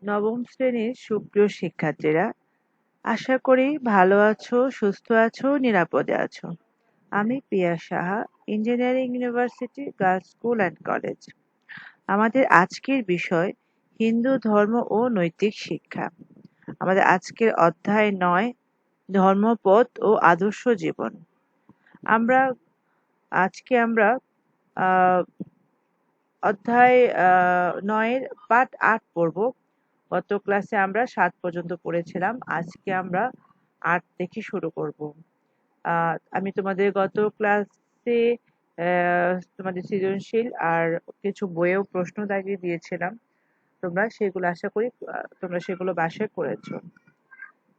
নবম শ্রেণীর সুপ্রিয় শিক্ষার্থীরা, আশা করি ভালো আছো, সুস্থ আছো, নিরাপদে আছো। আমি Piya Saha, engineering university girls school and college. আমাদের আজকের বিষয় হিন্দু ধর্ম ও নৈতিক শিক্ষা। আমাদের আজকের অধ্যায় ৯, ধর্মপথ ও আদর্শ জীবন। আজকে আমরা আহ অধ্যায় ৯-এর পাঠ ৮ পড়ব। গত ক্লাসে আমরা ৭ পর্যন্ত পড়েছিলাম। আজকে আমরা ৮ থেকে শুরু করব। আমি তোমাদের গত ক্লাসে তোমাদের সৃজনশীল আর কিছু বইয়েও প্রশ্ন দাগিয়ে দিয়েছিলাম। তোমরা সেগুলো আশা করি তোমরা সেগুলো বাসায় করেছো।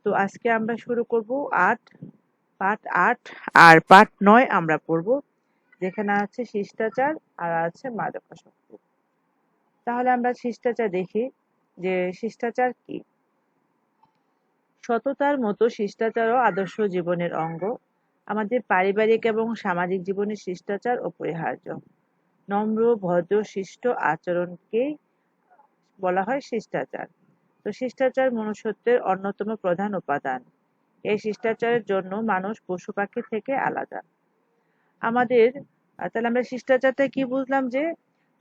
তো আজকে আমরা শুরু করব পাঠ ৮ আর পাঠ ৯ আমরা পড়ব, যেখানে আছে শিষ্টাচার আর আছে মাদকাসক্তি। তাহলে আমরা শিষ্টাচার দেখি যে শিষ্টাচার কি। সততার মতো শিষ্টাচারও আদর্শ জীবনের অঙ্গ। আমাদের পারিবারিক এবং সামাজিক জীবনে শিষ্টাচার অপরিহার্য। নম্র, ভদ্র, শিষ্ট আচরণকেই বলা হয় শিষ্টাচার। তো শিষ্টাচার মনুষ্যত্বের অন্যতম প্রধান উপাদান। এই শিষ্টাচারের জন্য মানুষ পশু পাখি থেকে আলাদা। তাহলে আমরা শিষ্টাচারটা কি বুঝলাম, যে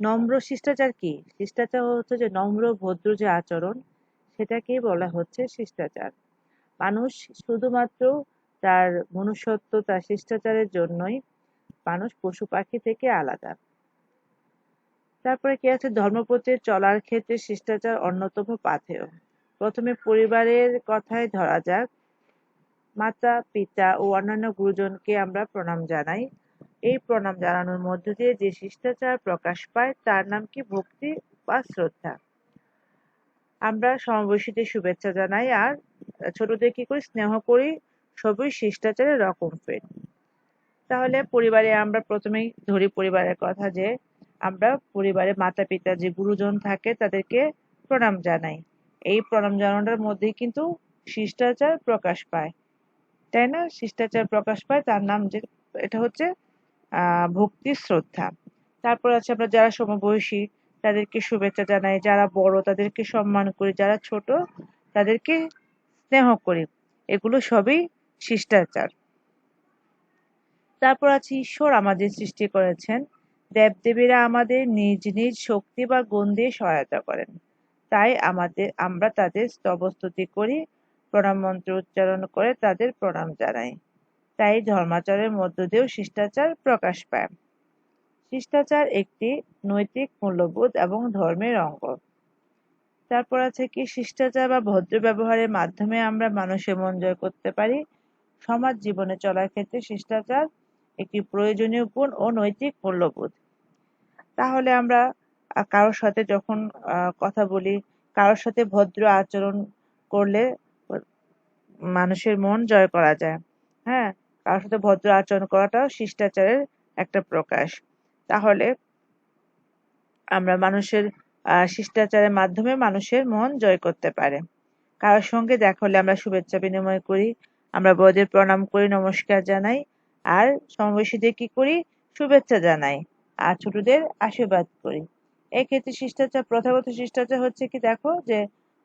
নম্র শিষ্টাচার কি? শিষ্টাচার হচ্ছে যে নম্র ভদ্র যে আচরণ, সেটাকেই বলা হচ্ছে শিষ্টাচার। মানুষ শুধুমাত্র তার মনুষ্যত্ব, তার শিষ্টাচারের জন্যই মানুষ পশু পাখি থেকে আলাদা। তারপরে কি আছে, ধর্মপথে চলার ক্ষেত্রে শিষ্টাচার অন্যতম পাথেয়। প্রথমে পরিবারের কথাই ধরা যাক। মাতা, পিতা ও অন্যান্য গুরুজনকে আমরা প্রণাম জানাই। এই প্রণাম জানানোর মধ্য দিয়ে যে শিষ্টাচার প্রকাশ পায় তার নাম কি? ভক্তি বা শ্রদ্ধা। আমরা সমবয়সীদের শুভেচ্ছা জানাই আর ছোটদের কি করি? স্নেহ করি। সবই শিষ্টাচারের রকম ফের। তাহলে পরিবারে আমরা প্রথমেই ধরি পরিবারের কথা, যে আমরা পরিবারে মাতা পিতা যে গুরুজন থাকে তাদেরকে প্রণাম জানাই। এই প্রণাম জানানোর মধ্যেই কিন্তু শিষ্টাচার প্রকাশ পায়, তাই না? শিষ্টাচার প্রকাশ পায়, তার নাম যে এটা হচ্ছে ভক্তি শ্রদ্ধা। তারপর আছে আমরা যারা সমবয়সী তাদেরকে শুভেচ্ছা জানাই, যারা বড় তাদেরকে সম্মান করি, যারা ছোট তাদেরকে স্নেহ করি। এগুলো সবই শিষ্টাচার। তারপর আছে ঈশ্বর আমাদের সৃষ্টি করেছেন। দেবদেবীরা আমাদের নিজ নিজ শক্তি বা গুণ দিয়ে সহায়তা করেন। তাই আমরা তাদের স্তবস্তুতি করি, প্রণাম মন্ত্র উচ্চারণ করে তাদের প্রণাম জানাই। তাই ধর্মাচারের মধ্য দিয়েও শিষ্টাচার প্রকাশ পায়। শিষ্টাচার একটি নৈতিক মূল্যবোধ এবং ধর্মের অঙ্গ। তারপর আছে কি, শিষ্টাচার বা ভদ্র ব্যবহারের মাধ্যমে আমরা মানুষের মন জয় করতে পারি। সমাজ জীবনে চলার ক্ষেত্রে শিষ্টাচার একটি প্রয়োজনীয় গুণ ও নৈতিক মূল্যবোধ। তাহলে আমরা কারোর সাথে যখন কথা বলি, কারোর সাথে ভদ্র আচরণ করলে মানুষের মন জয় করা যায়। হ্যাঁ, কারোর সাথে ভদ্র আচরণ করাটাও শিষ্টাচারের একটা প্রকাশ। তাহলে আমরা শিষ্টাচারের মাধ্যমে মানুষের মন জয় করতে পারে। কারোর সঙ্গে দেখা হলে আমরা শুভেচ্ছা বিনিময় করি, আমরা বড়দের প্রণাম করি, নমস্কার জানাই, আর সমবয়সীদের কি করি? শুভেচ্ছা জানাই, আর ছোটদের আশীর্বাদ করি। এক্ষেত্রে শিষ্টাচার, প্রথাগত শিষ্টাচার হচ্ছে কি, দেখো যে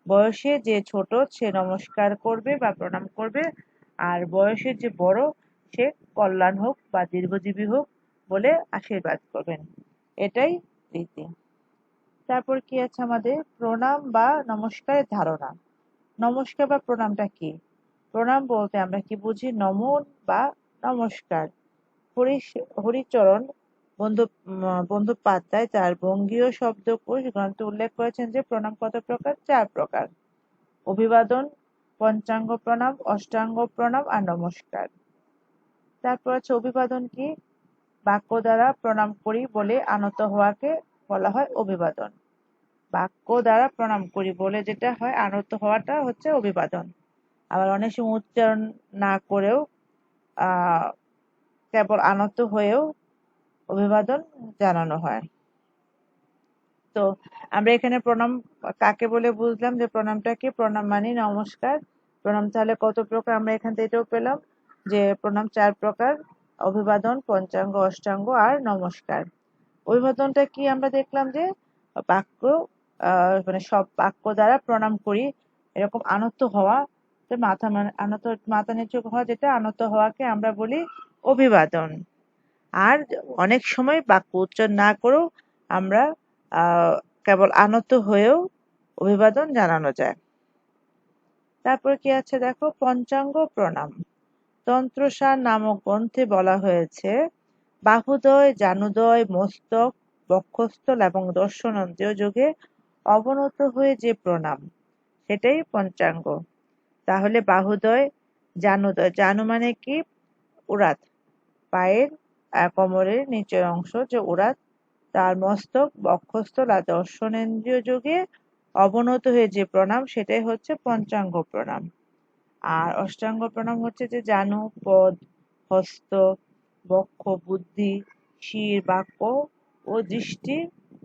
বয়সে যে ছোট সে নমস্কার করবে বা প্রণাম করবে, আর বয়সে যে বড় সে কল্যাণ হোক বা দীর্ঘজীবী হোক বলে আশীর্বাদ করবেন। এটাই রীতি। তারপর কি আছে আমাদের প্রণাম বা নমস্কারের ধারণা। নমস্কার বা প্রণামটা কি? প্রণাম বলতে আমরা কি বুঝি? নমন বা নমস্কার। হরিচরণ বন্দ্যোপাধ্যায় তার বঙ্গীয় শব্দকোষ গ্রন্থে উল্লেখ করেছেন যে প্রণাম কত প্রকার? 4 প্রকার: অভিবাদন, পঞ্চাঙ্গ প্রণাম, অষ্টাঙ্গ প্রণাম আর নমস্কার। তারপর আছে অভিবাদন কি? বাক্য দ্বারা প্রণাম করি বলে আনত হওয়াকে বলা হয় অভিবাদন। বাক্য দ্বারা প্রণাম করি বলে যেটা হয় আনত হওয়াটা হচ্ছে অভিবাদন। আবার অনেক সময় উচ্চারণ না করেও কেবল আনত হয়েও অভিবাদন জানানো হয়। তো আমরা এখানে প্রণাম কাকে বলে বুঝলাম, যে প্রণামটা কি? প্রণাম মানে নমস্কার। প্রণাম তাহলে কত প্রকার? আমরা এখান থেকে এটাও পেলাম যে প্রণাম 4 প্রকার: অভিবাদন, পঞ্চাঙ্গ, অষ্টাঙ্গ আর নমস্কার। অভিবাদনটা কি? আমরা দেখলাম যে বাক্য মানে সব বাক্য দ্বারা প্রণাম করি, এরকম আনত হওয়া, যে মাথা নিচু হওয়া, যেটা আনত হওয়াকে আমরা বলি অভিবাদন। আর অনেক সময় বাক্য উচ্চারণ না করেও আমরা আহ কেবল আনত হয়েও অভিবাদন জানানো যায়। তারপর কি আছে দেখো, পঞ্চাঙ্গ প্রণাম। তন্ত্রসার নামক গ্রন্থে বলা হয়েছে, বাহুদয়, জানুদয়, মস্তক, বক্ষস্থল এবং দর্শনেন্দ্রিয় যোগে অবনত হয়ে যে প্রণাম, সেটাই পঞ্চাঙ্গ। তাহলে বাহুদয়, জানুদয়, জানু মানে কি? উরাত, পায়ের কোমরের নিচের অংশ যে উরাত, তার মস্তক, বক্ষস্থল আর দর্শনেন্দ্রিয় যোগে অবনত হয়ে যে প্রণাম, সেটাই হচ্ছে পঞ্চাঙ্গ প্রণাম। আর অষ্টাঙ্গ প্রণাম হচ্ছে যে জানু, পদ, হস্ত, বক্ষ, বুদ্ধি, শির, বাক্য ও দৃষ্টি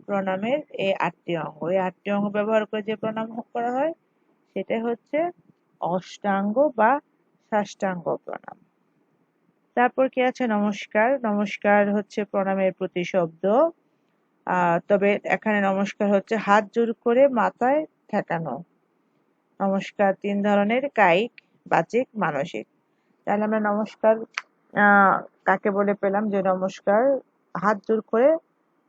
প্রণামের এই ৮টি অঙ্গ। এই ৮টি অঙ্গ ব্যবহার করে যে প্রণাম করা হয়, সেটা হচ্ছে অষ্টাঙ্গ বা সাষ্টাঙ্গ প্রণাম। তারপর কি আছে? নমস্কার। নমস্কার হচ্ছে প্রণামের প্রতিশব্দ। তবে এখানে নমস্কার হচ্ছে হাত জোড় করে মাথায় ঠেকানো। নমস্কার ৩ ধরনের: কায়িক, বাচিক, মানসিক। তাহলে আমরা নমস্কার কাকে বলে পেলাম? যে নমস্কার হাত জোড় করে,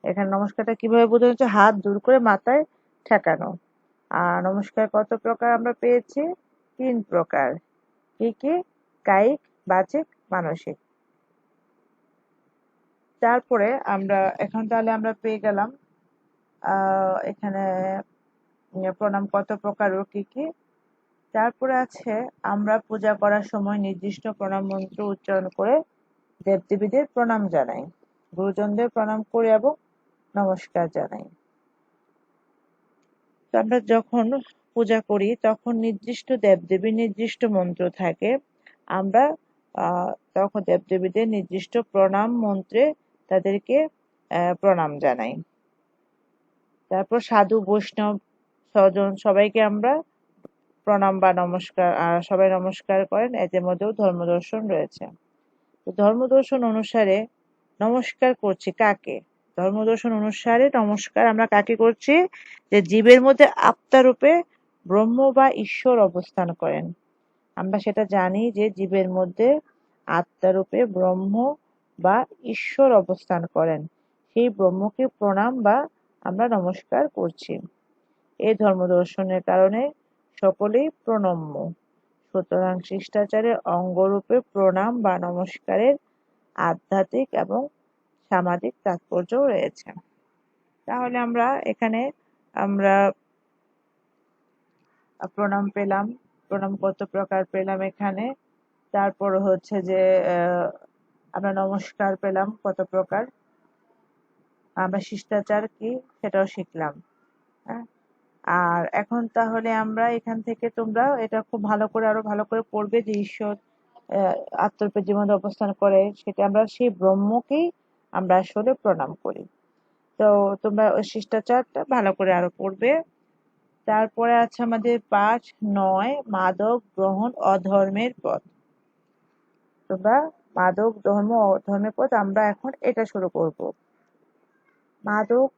এখানে নমস্কারটা কিভাবে বোঝানো হচ্ছে? হাত জোড় করে মাথায় ঠেকানো। আর নমস্কার কত প্রকার আমরা পেয়েছি? ৩ প্রকার। কি কি? কায়িক, বাচিক, মানসিক। তারপরে এখন তাহলে আমরা পেয়ে গেলাম এখানে প্রণাম কত প্রকার ও কি কি। তারপরে আছে, আমরা পূজা করার সময় নির্দিষ্ট প্রণাম মন্ত্র উচ্চারণ করে দেবদেবীদের প্রণাম জানাই, গুরুজনদের প্রণাম করি এবং নমস্কার জানাই। তো আমরা যখন পূজা করি তখন নির্দিষ্ট দেবদেবীর নির্দিষ্ট মন্ত্র থাকে, আমরা তখন দেবদেবীদের নির্দিষ্ট প্রণাম মন্ত্রে তাদেরকে প্রণাম জানাই। তারপর সাধু, বৈষ্ণব, স্বজন সবাইকে আমরা প্রণাম বা নমস্কার, সবাই নমস্কার করেন, এদের মধ্যেও ধর্মদর্শন রয়েছে। তো ধর্মদর্শন অনুসারে নমস্কার করছি কাকে? ধর্মদর্শন অনুসারে নমস্কার আমরা কাকে করছি? যে জীবের মধ্যে আত্মারূপে ব্রহ্ম বা ঈশ্বর অবস্থান করেন। আমরা সেটা জানি যে জীবের মধ্যে আত্মারূপে ব্রহ্ম বা ঈশ্বর অবস্থান করেন, সেই ব্রহ্মকে প্রণাম বা আমরা নমস্কার করছি। এই ধর্মদর্শনের কারণে সকলেই প্রণম্য। সুতরাং শিষ্টাচারের অঙ্গরূপে প্রণাম বা নমস্কারের আধ্যাত্মিক এবং সামাজিক তাৎপর্যও রয়েছে। তাহলে এখানে আমরা প্রণাম পেলাম, প্রণাম কত প্রকার পেলাম এখানে। তারপর হচ্ছে যে আমরা নমস্কার পেলাম কত প্রকার, আমরা শিষ্টাচার কি সেটাও শিখলাম। হ্যাঁ, আর এখন তাহলে আমরা এখান থেকে তোমরা এটা খুব ভালো করে আরো ভালো করে পড়বে যে ঈশ্বর আত্মরূপে জীবনে অবস্থান করে, সেটা আমরা সেই ব্রহ্মকেই আমরা আসলে প্রণাম করি। তো তোমরা ওই শিষ্টাচারটা ভালো করে আরো পড়বে। তারপরে আছে আমাদের পাঠ ৯, মাদক গ্রহণ অধর্মের পথ। তোমরা মাদক ধর্ম অধর্মের পথ, আমরা এখন এটা শুরু করব। মাদক,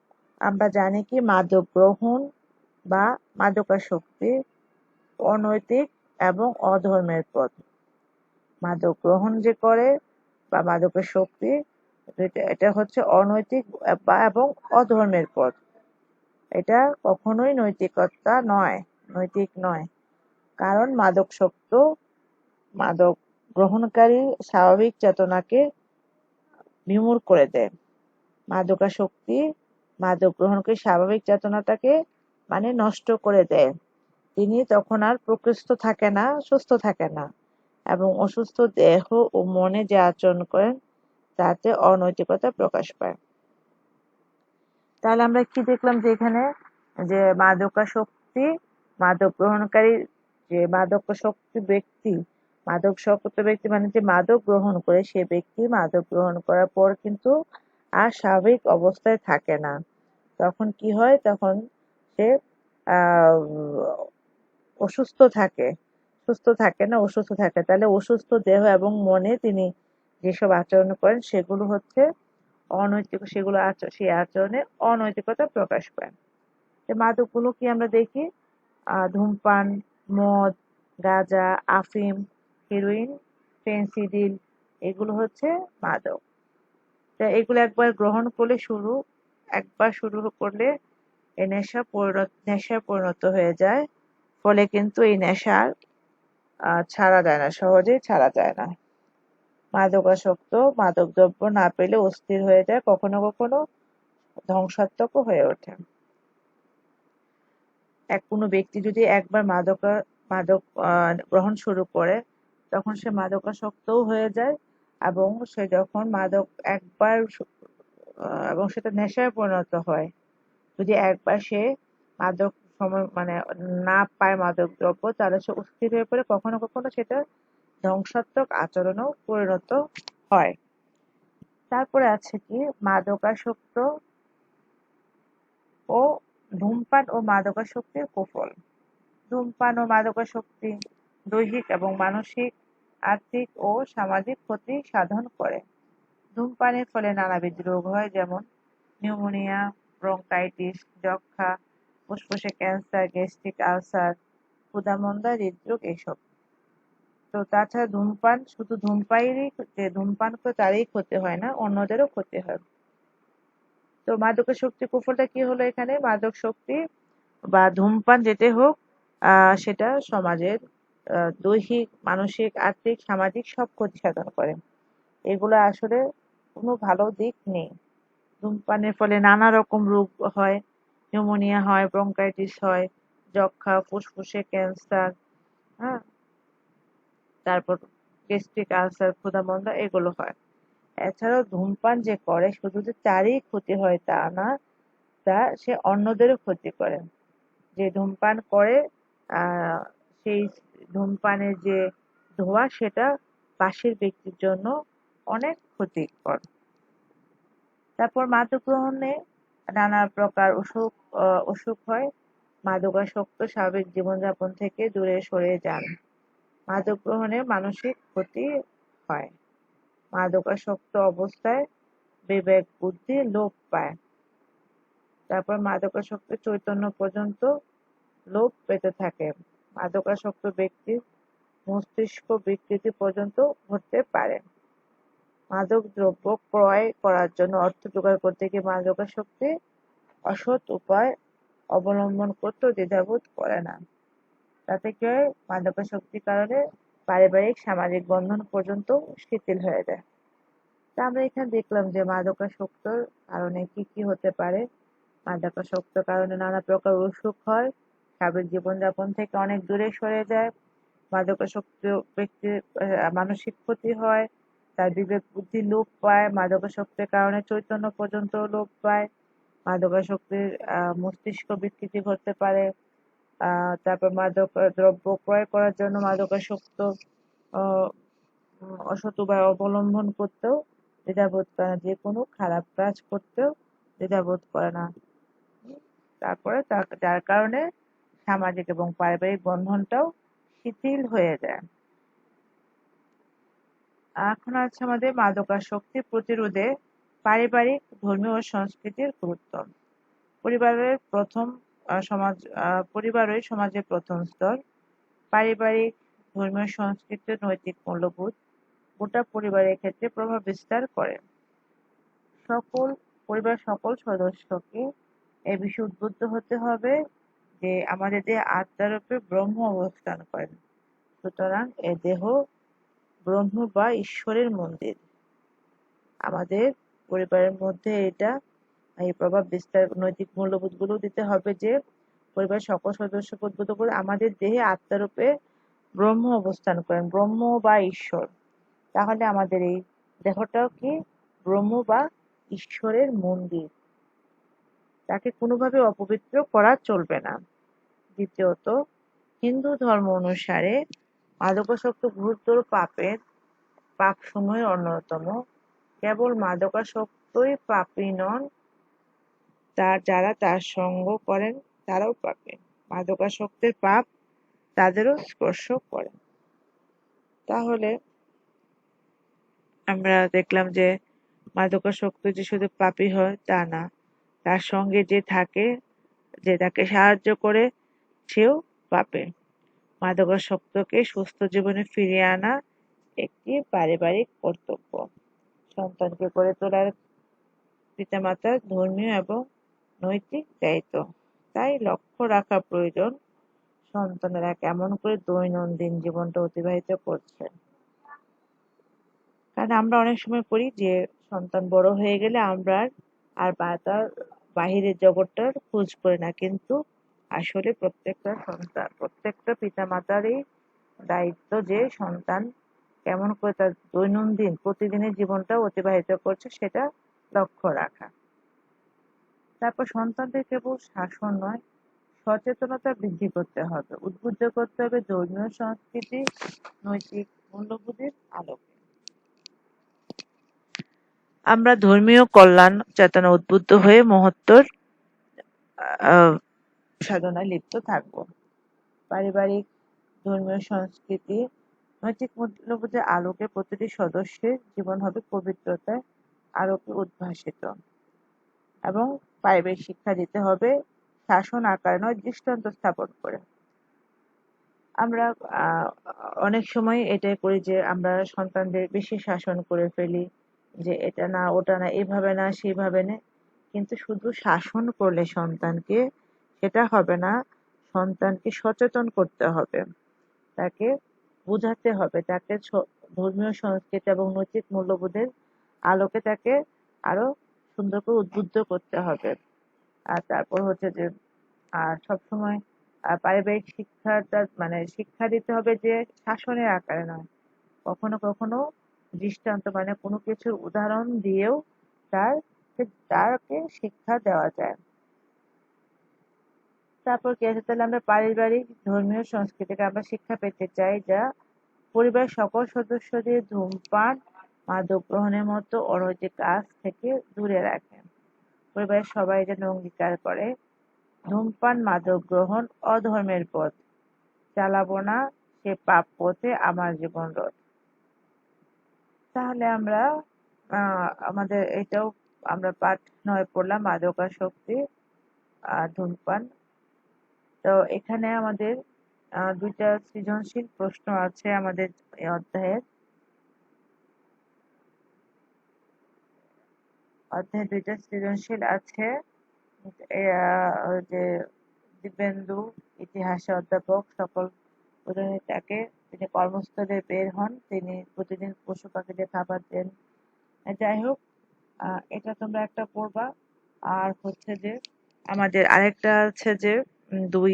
আমরা জানি কি মাদক গ্রহণ বা মাদকাসক্তি অনৈতিক এবং অধর্মের পথ। মাদক গ্রহণ যে করে বা মাদকাসক্তি, এটা হচ্ছে অনৈতিক এবং অধর্মের পথ। এটা কখনোই নৈতিক নয়। কারণ মাদক গ্রহণকারী স্বাভাবিক চেতনাকে বিমূঢ় করে দেয়। মাদকাসক্তি মাদক গ্রহণকারী স্বাভাবিক চেতনাটাকে মানে নষ্ট করে দেয়। তিনি তখন আর প্রকৃষ্ট থাকে না, সুস্থ থাকে না, এবং অসুস্থ দেহ ও মনে যে আচরণ করেন তাতে অনৈতিকতা প্রকাশ পায়। তাহলে আমরা কি দেখলাম যে এখানে যে মাদক গ্রহণকারী, যে মাদকাসক্ত ব্যক্তি মানে যে মাদক গ্রহণ করে, সে ব্যক্তি মাদক গ্রহণ করার পর কিন্তু আর স্বাভাবিক অবস্থায় থাকে না। তখন কি হয়? তখন সে আহ অসুস্থ থাকে, সুস্থ থাকে না, অসুস্থ থাকে। তাহলে অসুস্থ দেহ এবং মনে তিনি যেসব আচরণ করেন সেগুলো হচ্ছে অনৈতিক, সেই আচরণে অনৈতিকতা প্রকাশ পায়। যে মাদকগুলো কি আমরা দেখি, ধূমপান, মদ, গাঁজা, আফিম, হেরোইন, ফেনসিডিল, এগুলো হচ্ছে মাদক। তা এগুলো একবার শুরু করলে এই নেশায় পরিণত হয়ে যায়। ফলে কিন্তু এই নেশা আর ছাড়া যায় না, সহজেই ছাড়া যায় না। মাদকাসক্ত মাদকদ্রব্য না পেলে অস্থির হয়ে যায়, কখনো কখনো ধ্বংসাত্মকও হয়ে ওঠে। কোনো ব্যক্তি যদি একবার মাদক গ্রহণ শুরু করে, তখন সে মাদকাসক্তও হয়ে যায়, এবং সে যখন মাদক একবার এবং সেটা নেশায় পরিণত হয়। যদি একবার সে মাদক মানে না পায় মাদক দ্রব্য, তাহলে সে অস্থির হয়ে পড়ে, কখনো কখনো সেটা ধ্বংসাত্মক আচরণেও পরিণত হয়। তারপরে আছে কি মাদকাসক্ত ও ধূমপান ও মাদকাসক্তির কুফল। ধূমপান ও মাদকাসক্তি দৈহিক এবং মানসিক, আর্থিক ও সামাজিক ক্ষতি সাধন করে। ধূমপানের ফলে নানাবিধ রোগ হয়, যেমন নিউমোনিয়া, ব্রঙ্কাইটিস, যক্ষ্মা, ফুসফুসে ক্যান্সার, গ্যাস্ট্রিক আলসার, ক্ষুধামন্দা, হৃদরোগ এইসব। তো তাছাড়া শুধু ধূমপান করে তারই ক্ষতি হয় না, অন্যদেরও ক্ষতি হয়। তো মাদকের শক্তি কুফলটা কি হলো এখানে? মাদক শক্তি বা ধূমপান যেটা হোক, সেটা সমাজের দৈহিক, মানসিক, আর্থিক, সামাজিক সব ক্ষতি সাধন করে। এগুলো আসলে কোনো ভালো দিক নেই। ধূমপানের ফলে নানা রকম রোগ হয়, নিউমোনিয়া হয়, ব্রঙ্কাইটিস হয়, যক্ষ্মা, ফুসফুসে ক্যান্সার, হ্যাঁ, তারপর গ্যাস্ট্রিক আলসার, ক্ষুধামন্দা, এগুলো হয়। এছাড়াও ধূমপান যে করে শুধু যে তারই ক্ষতি হয় তা না, সে অন্যদেরও ক্ষতি করে। যে ধূমপান করে সেই ধূমপানের যে ধোঁয়া, সেটা পাশের ব্যক্তির জন্য অনেক ক্ষতিকর। তারপর মাদক গ্রহণে নানা প্রকার অসুখ হয়। মাদকাসক্ত স্বাভাবিক জীবনযাপন থেকে দূরে সরে যান। মাদক গ্রহণে মানসিক ক্ষতি হয়। মাদকাসক্ত অবস্থায় বিবেক বুদ্ধি লোপ পায়। তারপর মাদকাসক্ত চৈতন্য পর্যন্ত লোপ পেতে থাকে। মাদকাসক্ত ব্যক্তির মস্তিষ্ক বিকৃতি পর্যন্ত ঘটতে পারে। মাদক দ্রব্য ক্রয় করার জন্য অর্থ জোগাড় করতে গিয়ে মাদকাসক্তি অসৎ উপায় অবলম্বন করতেও দ্বিধাবোধ করে না। তাতে কি হয়? মাদকাসক্তির কারণে পারিবারিক, সামাজিক বন্ধন পর্যন্ত শিথিল হয়ে যায়। তা আমরা এখানে দেখলাম যে মাদকাসক্তর কারণে কি কি হতে পারে। মাদকাসক্তর কারণে নানা প্রকার অসুখ হয়, স্বাভাবিক জীবনযাপন থেকে অনেক দূরে সরে যায়, মাদকাসক্ত ব্যক্তির মানসিক ক্ষতি হয়, তার বিবেক বুদ্ধি লোপ পায়, মাদকাসক্তের কারণে চৈতন্য পর্যন্ত লোপ পায়, মাদকাসক্তির মস্তিষ্ক বিকৃতি ঘটতে পারে। তারপর মাদক দ্রব্য ক্রয় করার জন্য মাদকাসক্ত অসৎ উপায় অবলম্বন করতেও দ্বিধাবোধ করে না, যে কোনো খারাপ কাজ করতেও দ্বিধাবোধ করে না। তারপরে যার কারণে সামাজিক এবং পারিবারিক বন্ধনটাও শিথিল হয়ে যায়। এখন আছে আমাদের মাদকাসক্তি প্রতিরোধে পারিবারিক, ধর্মীয় ও সংস্কৃতির গুরুত্ব। পরিবারের প্রথম পরিবারই সমাজের প্রথম স্তর। পারিবারিক, ধর্মীয়, সংস্কৃতি, নৈতিক মূল্যবোধ গোটা পরিবারের ক্ষেত্রে প্রভাব বিস্তার করে। পরিবারের সকল সদস্যকে এ বিষয়ে উদ্বুদ্ধ হতে হবে যে আমাদের দেহে আত্মারূপে ব্রহ্ম অবস্থান করেন। সুতরাং এ দেহ ব্রহ্ম বা ঈশ্বরের মন্দির। আমাদের পরিবারের মধ্যে এই প্রভাব বিস্তার, নৈতিক মূল্যবোধ গুলো দিতে হবে যে পরিবারের সকল সদস্যকে উদ্বুদ্ধ করে আমাদের দেহে আত্মারূপে ব্রহ্ম অবস্থান করেন, ব্রহ্ম বা ঈশ্বর। তাহলে আমাদের এই দেহটাও কি ব্রহ্ম বা ঈশ্বরের মন্দির, তাকে কোনোভাবে অপবিত্র করা চলবে না। দ্বিতীয়ত, হিন্দু ধর্ম অনুসারে মাদকাসক্ত গুরুতর পাপ সমূহের অন্যতম। কেবল মাদকাসক্তই পাপী নন, যারা তার সঙ্গ করেন তারাও পাপী। মাদকাসক্তের পাপ তাদেরও স্পর্শ করে। তাহলে আমরা দেখলাম যে মাদকাসক্ত যে শুধু পাপী হয় তা না, তার সঙ্গে যে থাকে যে তাকে সাহায্য করে সেও পাবে। মাদকাসক্তকে সুস্থ জীবনে ফিরিয়ে আনা একটি পারিবারিক কর্তব্য। সন্তানকে গড়ে তোলার পিতামাতার ধর্মীয় এবং নৈতিক দায়িত্ব। তাই লক্ষ্য রাখা প্রয়োজন সন্তানেরা কেমন করে দৈনন্দিন জীবনটা অতিবাহিত করছে। কারণ আমরা অনেক সময় করি যে সন্তান বড় হয়ে গেলে আমরা আর তার বাহিরের জগৎটার খোঁজ করি না, কিন্তু আসলে প্রত্যেকটা পিতামাতারই দায়িত্ব যে সন্তান কেমন করে তার দৈনন্দিন প্রতিদিনের জীবনটা অতিবাহিত করছে সেটা লক্ষ্য রাখা। তারপর সন্তানদের কেবল শাসন নয়, সচেতনতা বৃদ্ধি করতে হবে, উদ্বুদ্ধ করতে হবে ধর্মীয় সংস্কৃতি, নৈতিক মূল্যবোধের আলোকে। আমরা ধর্মীয় কল্যাণ চেতনা উদ্বুদ্ধ হয়ে মহত্তর সাধনায় লিপ্ত থাকব। পারিবারিক, ধর্মীয় সংস্কৃতি, নৈতিক মূল্যবোধের আলোকে প্রতিটি সদস্যের জীবন হবে পবিত্রতায় আলোকে উদ্ভাসিত। এবং পারিবারিক শিক্ষা দিতে হবে শাসন আকারে নয়, দৃষ্টান্ত স্থাপন করে। আমরা অনেক সময় এটাই করি যে আমরা সন্তানদের বেশি শাসন করে ফেলি, যে এটা না ওটা না, এভাবে না সেইভাবে না। কিন্তু শুধু শাসন করলে সন্তানকে সেটা হবে না, সন্তানকে সচেতন করতে হবে, তাকে বোঝাতে হবে, তাকে ধর্মীয় সংস্কৃতি এবং নৈতিক মূল্যবোধের আলোকে তাকে আরো সুন্দর করে উদ্বুদ্ধ করতে হবে। আর তারপর হচ্ছে যে সবসময় পারিবারিক শিক্ষাটা মানে শিক্ষা দিতে হবে যে শাসনের আকারে নয়, কখনো কখনো দৃষ্টান্ত মানে কোনো কিছুর উদাহরণ দিয়েও তাকে শিক্ষা দেওয়া যায়। তারপর কি আছে, তাহলে আমরা পারিবারিক ধর্মীয় সংস্কৃতিকে আমরা শিক্ষা পেতে চাই যা পরিবারের সকল সদস্যদের ধূমপান, মাদক গ্রহণের মতো অনৈতিক কাজ থেকে দূরে রাখে। পরিবারের সবাই যেন অঙ্গীকার করে ধূমপান, মাদক গ্রহণ অধর্মের পথ, চালাবো না সে পাপ পথে আমার জীবন রথ। তাহলে আমরা আমাদের এটাও আমরা পাঠ 9 পড়লাম, মাদকাসক্তি আর ধূমপান। তো এখানে আমাদের দুইটা সৃজনশীল প্রশ্ন আছে আমাদের এই অধ্যায়ে দুইটা সৃজনশীল আছে। যে দিব্যেন্দু ইতিহাসে অধ্যাপক সকল তাকে তিনি কর্মস্থলে বের হন, তিনি প্রতিদিন পশু পাখিদের খাবার দেন। যাই হোক, এটা তোমরা একটা পড়বা। আর হচ্ছে যে আমাদের আরেকটা আছে যে দুই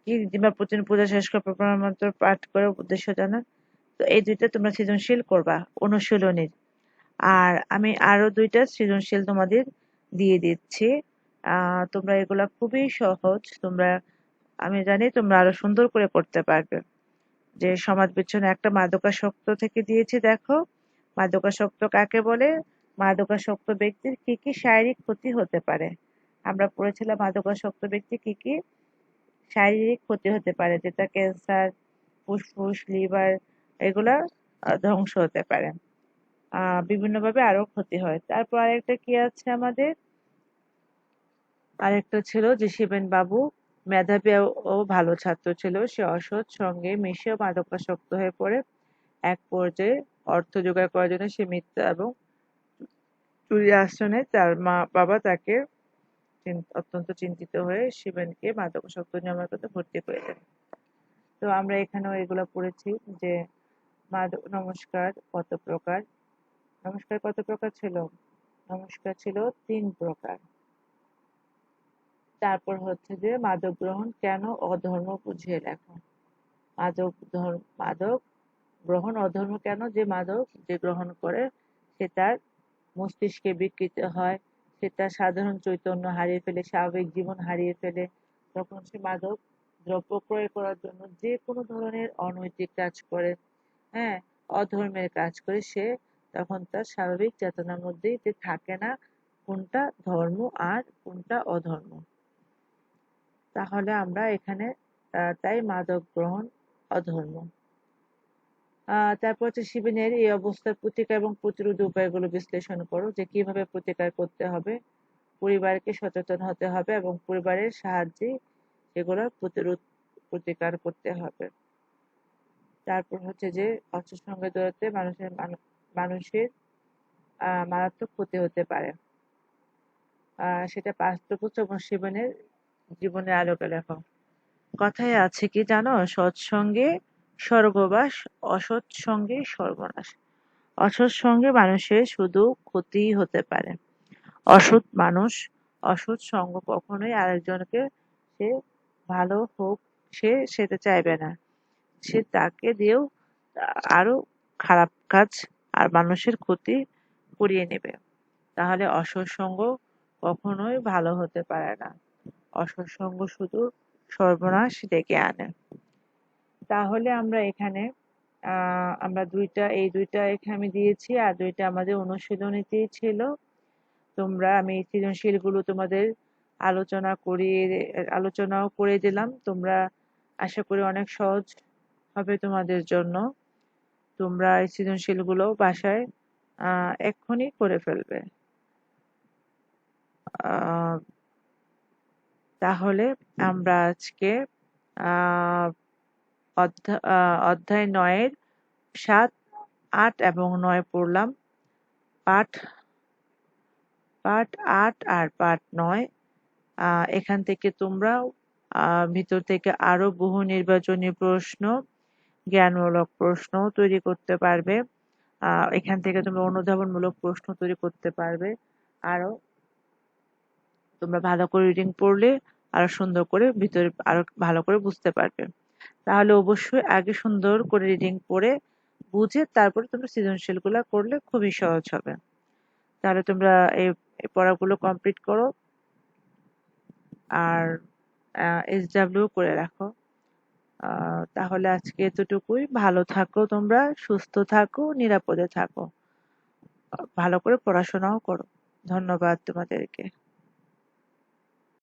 কি দিবা প্রতিদিন পূজা শেষ করে প্রণাম মন্ত্র পাঠ করে উদ্দেশ্য জানান। তো এই দুইটা তোমরা সৃজনশীল করবা অনুশীলনীর। আর আমি আরো দুইটা সৃজনশীল তোমাদের দিয়ে দিচ্ছি, তোমরা এগুলা খুবই সহজ, তোমরা আমি জানি তোমরা আরো সুন্দর করে করতে পারবে। যে সমাজ বিচ্ছিন্ন একটা মাদকাসক্ত থেকে দিয়েছি, দেখো মাদকাসক্ত কাকে বলে, মাদকাসক্ত ব্যক্তির কি কি শারীরিক ক্ষতি হতে পারে। আমরা পড়েছিলাম মাদকাসক্ত ব্যক্তি কি কি শারীরিক ক্ষতি হতে পারে, যেটা ক্যান্সার, ফুসফুস, লিভার এগুলা ধ্বংস হতে পারে, বিভিন্নভাবে আরো ক্ষতি হয়। তারপর আরেকটা কি আছে আমাদের, আরেকটা ছিল যে শিবেন বাবু মেধাবী ও ভালো ছাত্র ছিল, সে অসৎ সঙ্গে মিশে মাদকাসক্ত হয়ে পড়ে। এক পর্যায়ে অর্থ জোগাড় করার জন্য সে মিথ্যা এবং চুরি আশ্রয়ে তার মা বাবা তাকে অত্যন্ত চিন্তিত হয়ে শিবেনকে মাদকাসক্ত নিরাময় ভর্তি করে দেন। তো আমরা এখানেও এগুলো পড়েছি যে নমস্কার কত প্রকার, নমস্কার কত প্রকার ছিল, নমস্কার ছিল 3 প্রকার। তারপর হচ্ছে যে মাদক গ্রহণ কেন অধর্ম বুঝিয়ে লেখো। মাদক গ্রহণ অধর্ম কেন, যে মাদক যে গ্রহণ করে সে তার মস্তিষ্কে বিকৃত হয়, সে তার সাধারণ চৈতন্য হারিয়ে ফেলে, স্বাভাবিক জীবন হারিয়ে ফেলে। তখন সে মাদক দ্রব্য ক্রয় করার জন্য যে কোনো ধরনের অনৈতিক কাজ করে, হ্যাঁ, অধর্মের কাজ করে, সে তখন তার স্বাভাবিক চেতনার মধ্যেই থাকে না কোনটা ধর্ম আর কোনটা অধর্ম। তাহলে আমরা এখানে তাই মাদক গ্রহণ অধর্ম। তারপর হচ্ছে শিবিনের এই অবস্থার প্রতিকার এবং প্রতিরোধ উপায়গুলো বিশ্লেষণ করো, যে কিভাবে প্রতিকার করতে হবে। পরিবারকে সচেতন হতে হবে এবং পরিবারের সাহায্যে সেগুলোর প্রতিকার করতে হবে। তারপর হচ্ছে যে অস্ত্রের সঙ্গে দৌড়াতে মানুষের মারাত্মক ক্ষতি হতে পারে। সেটা বাস্তবতা শিবনের জীবনের আলোকে লেখো। কথায় আছে কি জানো, সৎসঙ্গে স্বর্গবাস, অসৎ সঙ্গে সর্বনাশ। অসৎ সঙ্গে মানুষের শুধু ক্ষতিই হতে পারে। অসৎ সঙ্গ কখনোই আরেকজনকে সে ভালো হোক সে সেটা চাইবে না। সে তাকে দিয়েও আরো খারাপ কাজ আর মানুষের ক্ষতি করিয়ে নেবে। তাহলে অসৎ সঙ্গ কখনোই ভালো হতে পারে না। অসৎ সঙ্গ শুধু সর্বনাশ ডেকে আনে। তাহলে আমরা এখানে আমরা এই দুইটা এখানে আমি দিয়েছি, আর দুইটা আমাদের অনুশীলনীতেই ছিল। আমি এই সৃজনশীল গুলো তোমাদের আলোচনাও করে দিলাম। তোমরা আশা করি অনেক সহজ হবে তোমাদের জন্য। তোমরা এই সৃজনশীল গুলো বাসায় এক্ষুনি করে ফেলবে। তাহলে আমরা আজকে আহ অধ্যায় ৯-এর ৭, ৮ এবং ৯ পড়লাম। পাঠ ৮ আর পাঠ ৯। এখান থেকে তোমরা ভিতর থেকে আরো বহু নির্বাচনী প্রশ্ন, জ্ঞানমূলক প্রশ্ন তৈরি করতে পারবে। এখান থেকে তোমরা অনুধাবনমূলক প্রশ্ন তৈরি করতে পারবে। আরো তোমরা ভালো করে রিডিং পড়লে আরো সুন্দর করে ভিতরে আরো ভালো করে বুঝতে পারবে। তাহলে অবশ্যই আগে সুন্দর করে রিডিং পড়ে বুঝে তারপরে তোমরা সৃজনশীল গুলা করলে খুবই সহজ হবে। তাহলে তোমরা এই পড়াগুলো কমপ্লিট করো আর SW করে রাখো। তাহলে আজকে এতটুকুই। ভালো থাকো, তোমরা সুস্থ থাকো, নিরাপদে থাকো, ভালো করে পড়াশোনাও করো। ধন্যবাদ তোমাদেরকে।